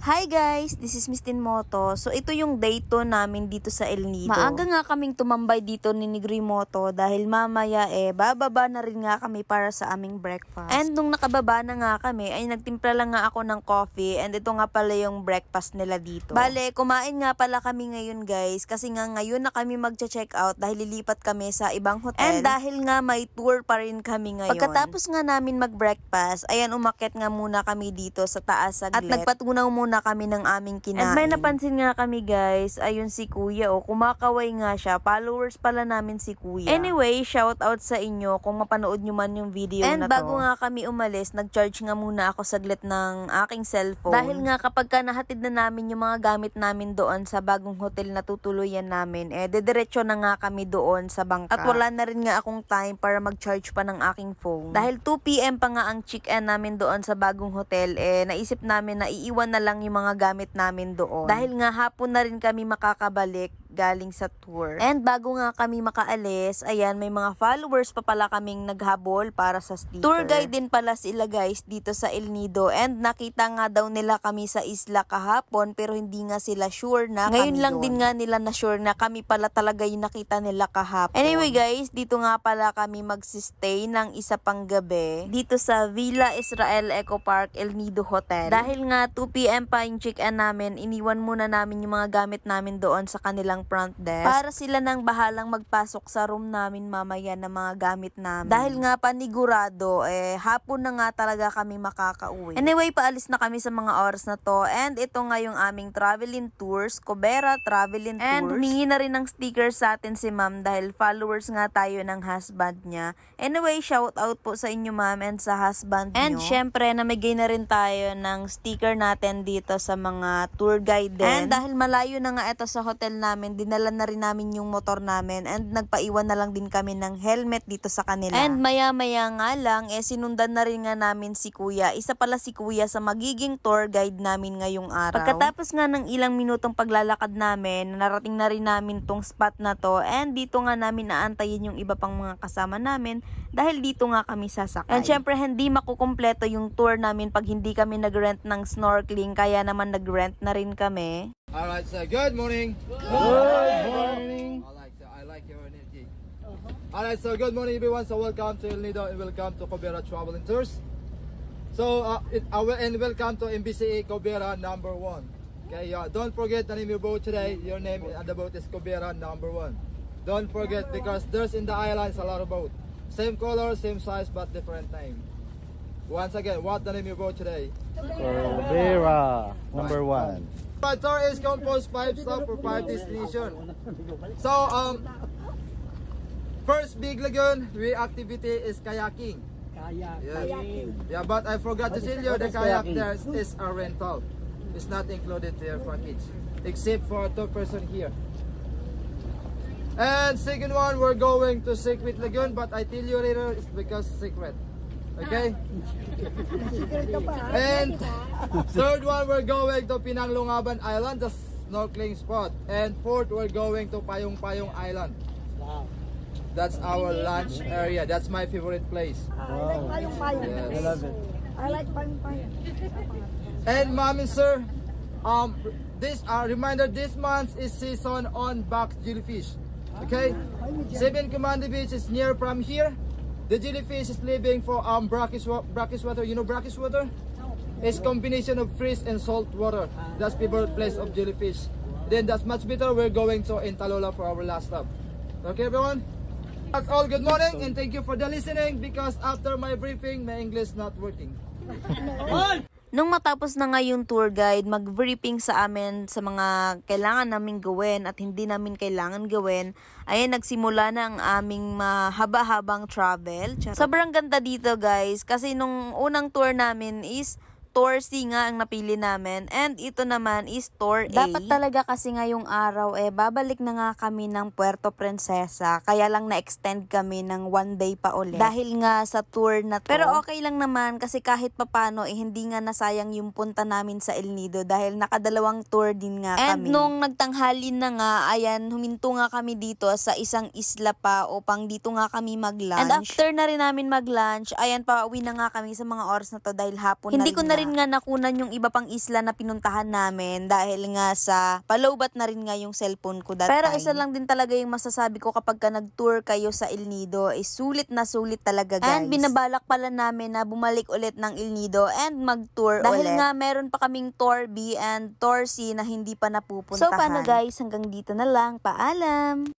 Hi guys! This is Miss Tinmoto. So ito yung day 2 namin dito sa El Nido. Maaga nga kaming tumambay dito ni Negrimoto dahil mamaya bababa na rin nga kami para sa aming breakfast. And nung nakababa na nga kami ay nagtimpla lang nga ako ng coffee and ito nga pala yung breakfast nila dito. Bale, kumain nga pala kami ngayon guys kasi nga ngayon na kami magche-check out dahil lilipat kami sa ibang hotel. And dahil nga may tour pa rin kami ngayon. Pagkatapos nga namin mag-breakfast, ayan umakyat nga muna kami dito sa taas saglit. At nagpatunaw muna kami ng aming kinain. And may napansin nga kami guys, ayun si Kuya kumakaway nga siya. Followers pala namin si Kuya. Anyway, shout out sa inyo kung mapanood nyo man yung video na to. And bago nga kami umalis, nag-charge nga muna ako saglit ng aking cellphone. Dahil nga kapag ka nahatid na namin yung mga gamit namin doon sa bagong hotel na tutuluyan namin, dediretso na nga kami doon sa bangka. At wala na rin nga akong time para mag-charge pa ng aking phone. Dahil 2 PM pa nga ang check-in namin doon sa bagong hotel, naisip namin na iiwan na lang yung mga gamit namin doon. Dahil nga hapon na rin kami makakabalik galing sa tour. And bago nga kami makaalis, ayan, may mga followers pa pala kaming naghabol para sa sticker. Tour guide din pala sila guys dito sa El Nido and nakita nga daw nila kami sa isla kahapon pero hindi nga sila sure na ngayon lang doon. Din nga nila na sure na kami pala talaga yung nakita nila kahapon. Anyway guys, dito nga pala kami magsistay ng isa pang gabi dito sa Villa Israel Eco Park El Nido Hotel. Dahil nga 2 PM pa yung check-in namin, iniwan muna namin yung mga gamit namin doon sa kanilang front desk para sila nang bahalang magpasok sa room namin mamaya na mga gamit namin. Dahil nga panigurado, hapon na nga talaga kami makakauwi. Anyway, paalis na kami sa mga oras na to and ito nga yung aming traveling tours, Cobera Traveling Tours. And humingi na rin ng sticker sa atin si ma'am dahil followers nga tayo ng husband niya. Anyway, shout out po sa inyo ma'am and sa husband nyo. And syempre, namigay na rin tayo ng sticker natin dito sa mga tour guide din. And dahil malayo na nga ito sa hotel namin, dinala na rin namin yung motor namin and nagpaiwan na lang din kami ng helmet dito sa kanila. And maya-maya nga lang, sinundan na rin nga namin si Kuya. Isa pala si Kuya sa magiging tour guide namin ngayong araw. Pagkatapos nga ng ilang minutong paglalakad namin, narating na rin namin tong spot na to and dito nga namin naantayin yung iba pang mga kasama namin dahil dito nga kami sasakay. And syempre, hindi makukumpleto yung tour namin pag hindi kami nag-rent ng snorkeling kaya naman nag-rent na rin kami. Alright, so good morning. Good morning. I like your energy. Alright, so good morning everyone. So welcome to El Nido and welcome to Cobera Travel and Tours. So and welcome to MBCA Cobera number 1. Okay, don't forget the name of your boat today. Your name on the boat is Cobera number 1. Don't forget because there's in the islands a lot of boats. Same color, same size, but different name. Once again, what the name of your boat today? Cobera number 1. My tour is composed 5 stops for 5 destinations. So first big lagoon activity is kayaking. Yeah, but I forgot to tell you the kayak there is a rental. It's not included there for kids, except for 2 person here. And second one, we're going to Secret Lagoon, but I tell you later it's because secret. Okay? And third one, we're going to Pinanglungaban Island, the snorkeling spot. And fourth, we're going to Payong Payong Island. That's our lunch area. That's my favorite place. I like Payong Payong. Yes. I love it. I like Payong Payong. And mom and sir, this reminder, this month is season on box jellyfish. Okay? 7 Commando Beach is near from here. The jellyfish is living for brackish water. You know brackish water? It's combination of fresh and salt water. That's favorite place of jellyfish. Then that's much better. We're going to Intalola for our last stop. Okay, everyone? That's all. Good morning and thank you for the listening because after my briefing, my English not working. Nung matapos na nga yung tour guide, mag-briefing sa amin sa mga kailangan naming gawin at hindi namin kailangan gawin, ayan, nagsimula na ang aming mahaba-habang travel. Sobrang ganda dito guys, kasi nung unang tour namin is Tour C nga ang napili namin and ito naman is Tour A. Dapat talaga kasi ngayong araw babalik na nga kami ng Puerto Princesa kaya lang na-extend kami ng 1 day pa ulit dahil nga sa tour na to. Pero okay lang naman kasi kahit papano hindi nga nasayang yung punta namin sa El Nido dahil nakadalawang tour din nga kami. And nung nagtanghalin na nga, ayan, huminto nga kami dito sa isang isla pa upang dito nga kami mag-lunch. And after na rin namin mag-lunch, ayan, pauwi na nga kami sa mga oras na to dahil hapon na rin. Hindi ko na rin rin nga nakunan yung iba pang isla na pinuntahan namin dahil nga sa palowbat na rin nga yung cellphone ko that Pero time. Isa lang din talaga yung masasabi ko kapag ka nag-tour kayo sa El Nido, sulit na sulit talaga guys. And binabalak pala namin na bumalik ulit ng El Nido and mag-tour dahil ulit. Dahil nga meron pa kaming Tour B and Tour C na hindi pa napupuntahan. So paano guys, hanggang dito na lang. Paalam!